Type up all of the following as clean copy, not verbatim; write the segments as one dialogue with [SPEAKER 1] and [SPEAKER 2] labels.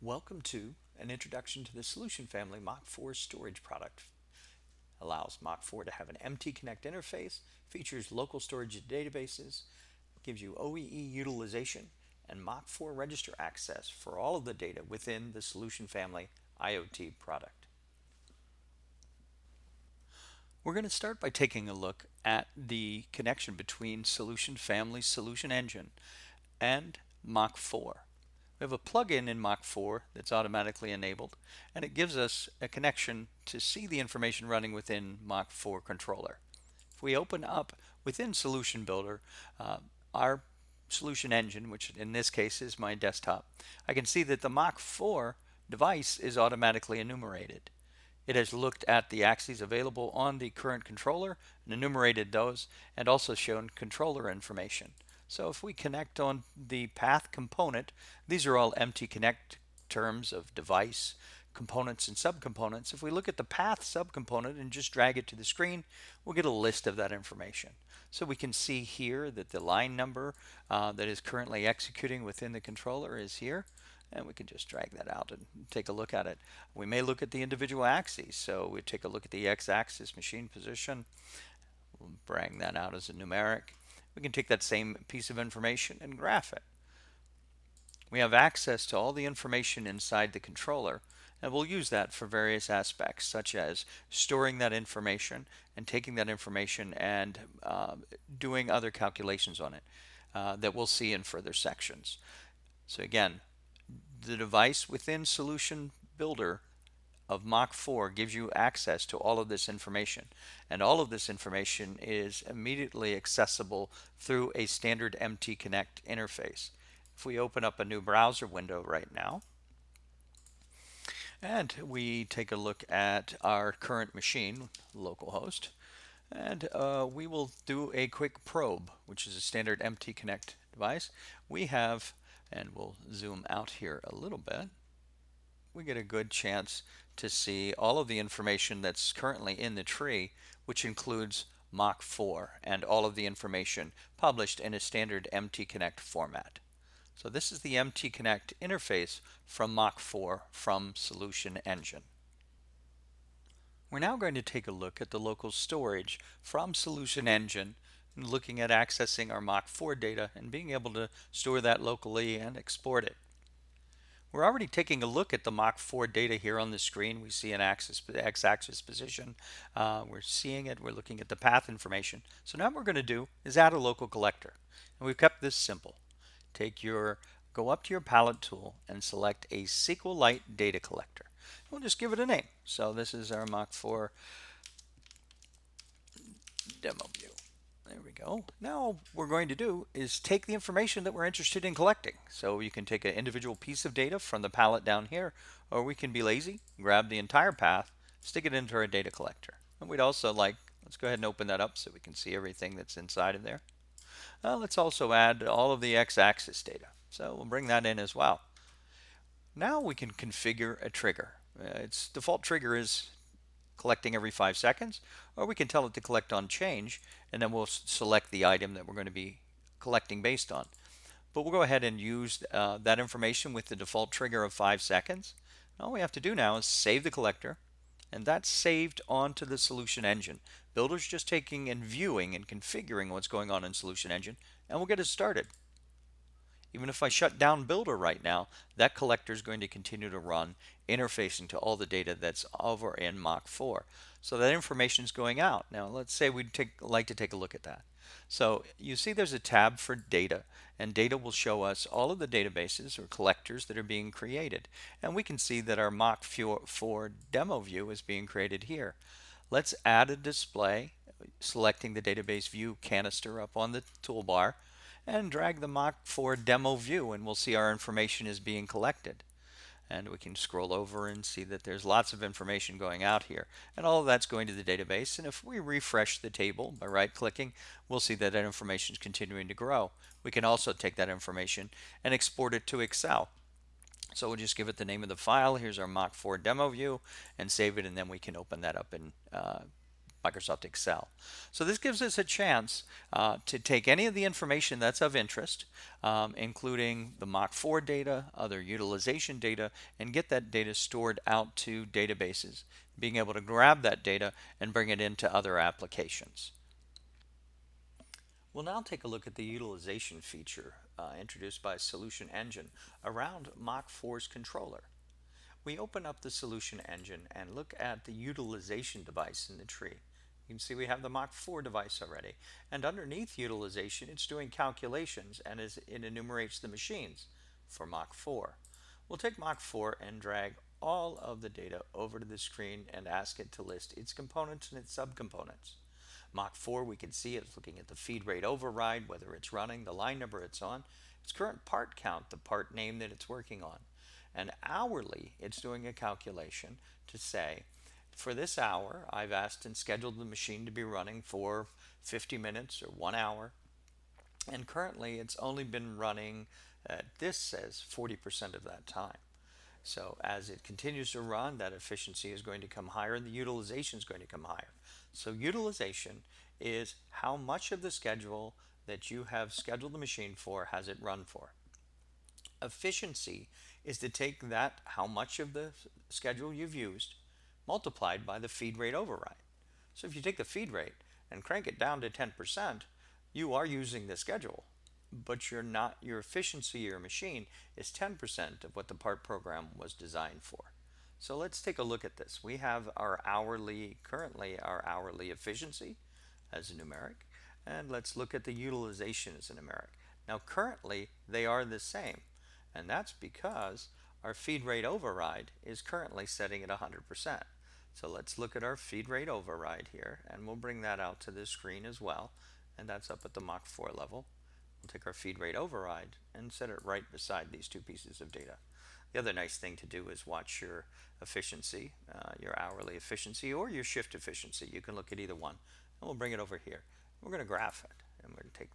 [SPEAKER 1] Welcome to an introduction to the Solution Family Mach 4 storage product. Allows Mach 4 to have an MT Connect interface, features local storage databases, gives you OEE utilization, and Mach 4 register access for all of the data within the Solution Family IoT product. We're going to start by taking a look at the connection between Solution Family Solution Engine and Mach 4. We have a plugin in Mach 4 that's automatically enabled, and it gives us a connection to see the information running within Mach 4 controller. If we open up within Solution Builder, our solution engine, which in this case is my desktop, I can see that the Mach 4 device is automatically enumerated. It has looked at the axes available on the current controller and enumerated those, and also shown controller information. So if we connect on the path component, these are all MT Connect terms of device, components, and subcomponents. If we look at the path subcomponent and just drag it to the screen, we'll get a list of that information. So we can see here that the line number that is currently executing within the controller is here. And we can just drag that out and take a look at it. We may look at the individual axes. So we take a look at the x-axis machine position. We'll bring that out as a numeric. We can take that same piece of information and graph it. We have access to all the information inside the controller, and we'll use that for various aspects, such as storing that information and taking that information and doing other calculations on it that we'll see in further sections. So again, the device within Solution Builder of Mach 4 gives you access to all of this information, and all of this information is immediately accessible through a standard MT Connect interface. If we open up a new browser window right now and we take a look at our current machine, localhost, and we will do a quick probe, which is a standard MT Connect device. We have, and we'll zoom out here a little bit, we get a good chance to see all of the information that's currently in the tree, which includes Mach 4 and all of the information published in a standard MT Connect format. So this is the MT Connect interface from Mach 4 from Solution Engine. We're now going to take a look at the local storage from Solution Engine, looking at accessing our Mach 4 data and being able to store that locally and export it. We're already taking a look at the Mach 4 data here on the screen. We see an x-axis position. We're seeing it. We're looking at the path information. So now what we're going to do is add a local collector. And we've kept this simple. Go up to your palette tool and select a SQLite data collector. We'll just give it a name. So this is our Mach 4 demo view. There we go. Now what we're going to do is take the information that we're interested in collecting. So you can take an individual piece of data from the palette down here, or we can be lazy, grab the entire path, stick it into our data collector. And we'd also let's go ahead and open that up so we can see everything that's inside of there. Let's also add all of the x-axis data. So we'll bring that in as well. Now we can configure a trigger. Its default trigger is collecting every 5 seconds, or we can tell it to collect on change, and then we'll select the item that we're going to be collecting based on. But we'll go ahead and use that information with the default trigger of 5 seconds. All we have to do now is save the collector, and that's saved onto the Solution Engine. Builder's just taking and viewing and configuring what's going on in Solution Engine, and we'll get it started. Even if I shut down Builder right now, that collector is going to continue to run, interfacing to all the data that's over in Mach 4. So that information is going out. Now let's say we'd like to take a look at that. So you see there's a tab for data, and data will show us all of the databases or collectors that are being created. And we can see that our Mach 4 demo view is being created here. Let's add a display, selecting the database view canister up on the toolbar, and drag the Mach 4 demo view, and we'll see our information is being collected. And we can scroll over and see that there's lots of information going out here, and all of that's going to the database. And if we refresh the table by right clicking, we'll see that information is continuing to grow. We can also take that information and export it to Excel. So we'll just give it the name of the file. Here's our Mach 4 demo view, and save it, and then we can open that up in Microsoft Excel. So this gives us a chance to take any of the information that's of interest, including the Mach 4 data, other utilization data, and get that data stored out to databases, being able to grab that data and bring it into other applications. We'll now take a look at the utilization feature introduced by Solution Engine around Mach 4's controller. We open up the Solution Engine and look at the utilization device in the tree. You can see we have the Mach 4 device already. And underneath utilization, it's doing calculations and it enumerates the machines for Mach 4. We'll take Mach 4 and drag all of the data over to the screen and ask it to list its components and its subcomponents. Mach 4, we can see it's looking at the feed rate override, whether it's running, the line number it's on, its current part count, the part name that it's working on. And hourly, it's doing a calculation to say, for this hour, I've asked and scheduled the machine to be running for 50 minutes or 1 hour. And currently, it's only been running, this says 40% of that time. So as it continues to run, that efficiency is going to come higher and the utilization is going to come higher. So utilization is how much of the schedule that you have scheduled the machine for has it run for. Efficiency is to take that, how much of the schedule you've used, multiplied by the feed rate override. So if you take the feed rate and crank it down to 10%, you are using the schedule, but you're not, your efficiency of your machine is 10% of what the part program was designed for. So let's take a look at this. We have our hourly, currently our hourly efficiency as a numeric, and let's look at the utilization as a numeric. Now currently they are the same, and that's because our feed rate override is currently setting at 100%. So let's look at our feed rate override here, and we'll bring that out to this screen as well, and that's up at the Mach 4 level. We'll take our feed rate override and set it right beside these two pieces of data. The other nice thing to do is watch your efficiency, your hourly efficiency or your shift efficiency. You can look at either one, and we'll bring it over here. We're going to graph it, and we're going to take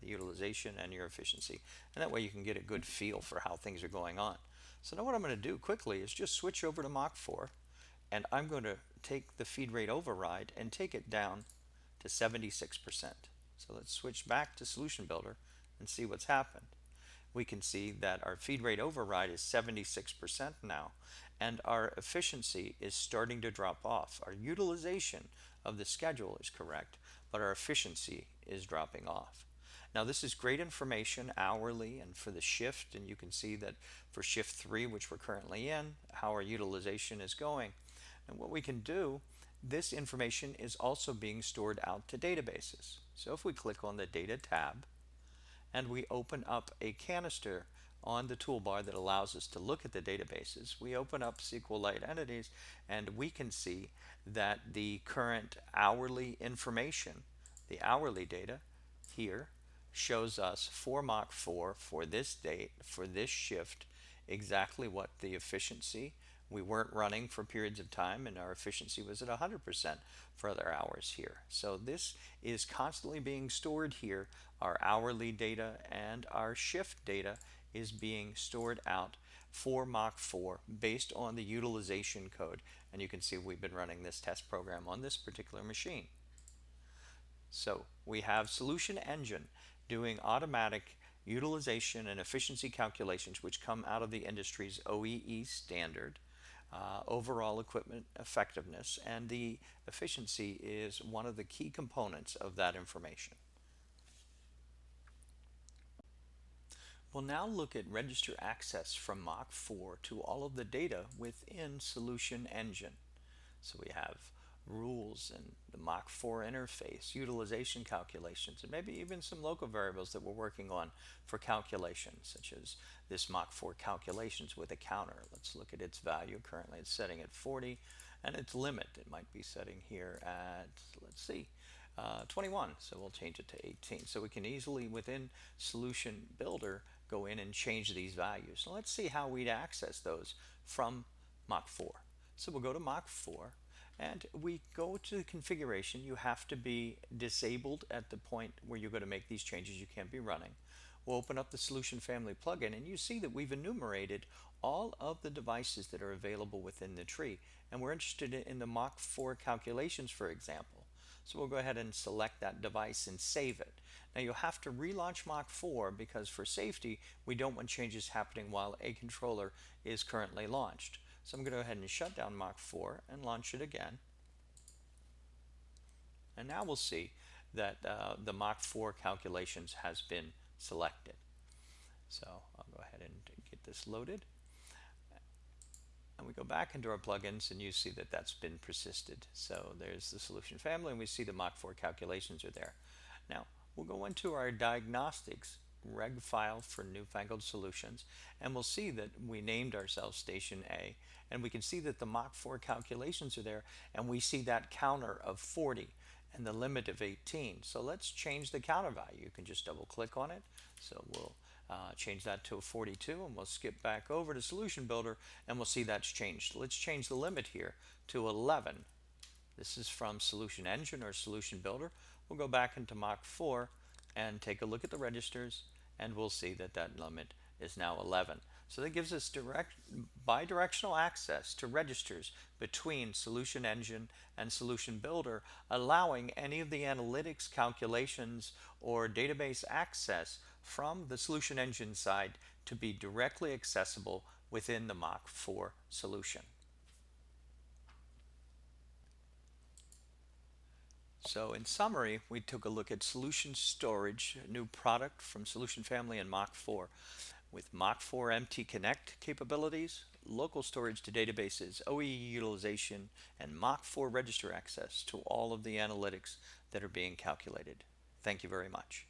[SPEAKER 1] the utilization and your efficiency, and that way you can get a good feel for how things are going on. So now what I'm going to do quickly is just switch over to Mach 4, and I'm going to take the feed rate override and take it down to 76%. So let's switch back to Solution Builder and see what's happened. We can see that our feed rate override is 76% now, and our efficiency is starting to drop off. Our utilization of the schedule is correct, but our efficiency is dropping off. Now this is great information hourly and for the shift, and you can see that for shift 3, which we're currently in, how our utilization is going. And what we can do, this information is also being stored out to databases. So if we click on the Data tab and we open up a canister on the toolbar that allows us to look at the databases, we open up SQLite entities and we can see that the current hourly information, the hourly data here, shows us for Mach 4 for this date, for this shift, exactly what the efficiency. We weren't running for periods of time and our efficiency was at 100% for other hours here. So this is constantly being stored here. Our hourly data and our shift data is being stored out for Mach 4 based on the utilization code. And you can see we've been running this test program on this particular machine. So we have Solution Engine doing automatic utilization and efficiency calculations which come out of the industry's OEE standard. Overall equipment effectiveness, and the efficiency is one of the key components of that information. We'll now look at register access from Mach 4 to all of the data within Solution Engine. So we have rules and the Mach 4 interface, utilization calculations, and maybe even some local variables that we're working on for calculations, such as this Mach 4 calculations with a counter. Let's look at its value. Currently it's setting at 40, and its limit, it might be setting here at, let's see, 21. So we'll change it to 18. So we can easily, within Solution Builder, go in and change these values. So let's see how we'd access those from Mach 4. So we'll go to Mach 4. And we go to the configuration. You have to be disabled at the point where you're going to make these changes. You can't be running. We'll open up the Solution Family plugin, and you see that we've enumerated all of the devices that are available within the tree. And we're interested in the Mach 4 calculations, for example. So we'll go ahead and select that device and save it. Now you'll have to relaunch Mach 4 because for safety, we don't want changes happening while a controller is currently launched. So I'm going to go ahead and shut down Mach 4 and launch it again. And now we'll see that the Mach 4 calculations has been selected. So I'll go ahead and get this loaded. And we go back into our plugins and you see that that's been persisted. So there's the solution family and we see the Mach 4 calculations are there. Now we'll go into our diagnostics reg file for newfangled solutions and we'll see that we named ourselves station A and we can see that the Mach 4 calculations are there and we see that counter of 40 and the limit of 18. So let's change the counter value. You can just double click on it. So we'll change that to a 42 and we'll skip back over to Solution Builder and we'll see that's changed. Let's change the limit here to 11. This is from Solution Engine or Solution Builder. We'll go back into Mach 4 and take a look at the registers and we'll see that that limit is now 11. So that gives us bidirectional access to registers between Solution Engine and Solution Builder, allowing any of the analytics calculations or database access from the Solution Engine side to be directly accessible within the Mach 4 solution. So in summary, we took a look at Solution Storage, a new product from Solution Family and Mach 4. With Mach 4 MT Connect capabilities, local storage to databases, OEE utilization, and Mach 4 register access to all of the analytics that are being calculated. Thank you very much.